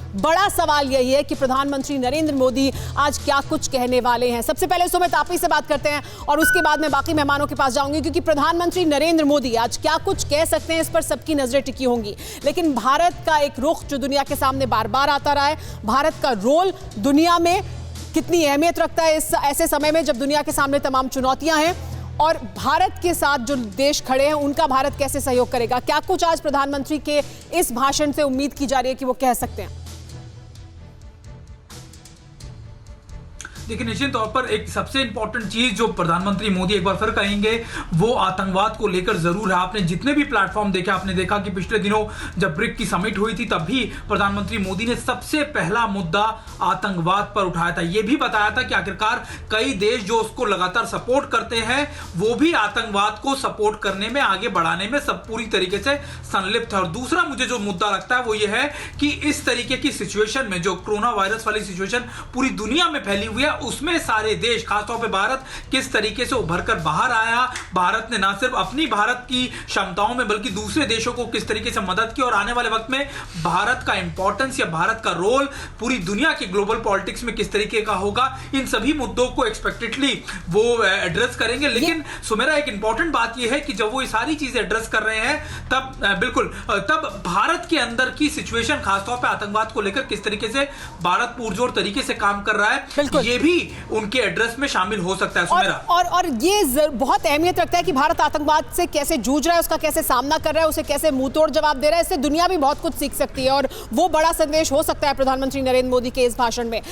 बड़ा सवाल यही है कि प्रधानमंत्री नरेंद्र मोदी आज क्या कुछ कहने वाले हैं। सबसे पहले सुमित आप ही से बात करते हैं और उसके बाद मैं बाकी मेहमानों के पास जाऊंगी, क्योंकि प्रधानमंत्री नरेंद्र मोदी आज क्या कुछ कह सकते हैं इस पर सबकी नजरें टिकी होंगी। लेकिन भारत का एक रुख जो दुनिया के सामने बार बार आता रहा है, भारत का रोल दुनिया में कितनी अहमियत रखता है इस ऐसे समय में जब दुनिया के सामने तमाम चुनौतियां हैं, और भारत के साथ जो देश खड़े हैं उनका भारत कैसे सहयोग करेगा, क्या कुछ आज प्रधानमंत्री के इस भाषण से उम्मीद की जा रही है कि वो कह सकते हैं। देखिए, निश्चित तौर पर एक सबसे इंपॉर्टेंट चीज जो प्रधानमंत्री मोदी एक बार फिर कहेंगे वो आतंकवाद को लेकर जरूर है। आपने जितने भी प्लेटफॉर्म देखे, आपने देखा कि पिछले दिनों जब ब्रिक की समिट हुई थी तब भी प्रधानमंत्री मोदी ने सबसे पहला मुद्दा आतंकवाद पर उठाया था। यह भी बताया था कि आखिरकार कई देश जो उसको लगातार सपोर्ट करते हैं वो भी आतंकवाद को सपोर्ट करने में, आगे बढ़ाने में सब पूरी तरीके से संलिप्त है। और दूसरा मुझे जो मुद्दा लगता है वो ये है कि इस तरीके की सिचुएशन में, जो कोरोना वायरस वाली सिचुएशन पूरी दुनिया में फैली हुई है, उसमें सारे देश, खासतौर पे भारत किस तरीके से उभर कर बाहर आया। भारत ने ना सिर्फ अपनी भारत की क्षमताओं में बल्कि दूसरे देशों को किस तरीके से मदद की, और आने वाले वक्त में भारत का इंपॉर्टेंस या भारत का रोल पूरी दुनिया की ग्लोबल पॉलिटिक्स में किस तरीके का होगा, इन सभी मुद्दों को एक्सपेक्टेडली वो एड्रेस करेंगे। लेकिन सुमेरा, एक इंपॉर्टेंट बात यह है कि जब वो ये सारी चीजें एड्रेस कर रहे हैं तब भारत के अंदर की सिचुएशन, खासतौर पर आतंकवाद को लेकर किस तरीके से भारत पुरजोर तरीके से काम कर रहा है, ये भी उनके एड्रेस में शामिल हो सकता है सुमेरा। और ये बहुत अहमियत रखता है कि भारत आतंकवाद से कैसे जूझ रहा है, उसका कैसे सामना कर रहा है, उसे कैसे मुंहतोड़ जवाब दे रहा है। इससे दुनिया भी बहुत कुछ सीख सकती है और वो बड़ा संदेश हो सकता है प्रधानमंत्री नरेंद्र मोदी के इस भाषण में।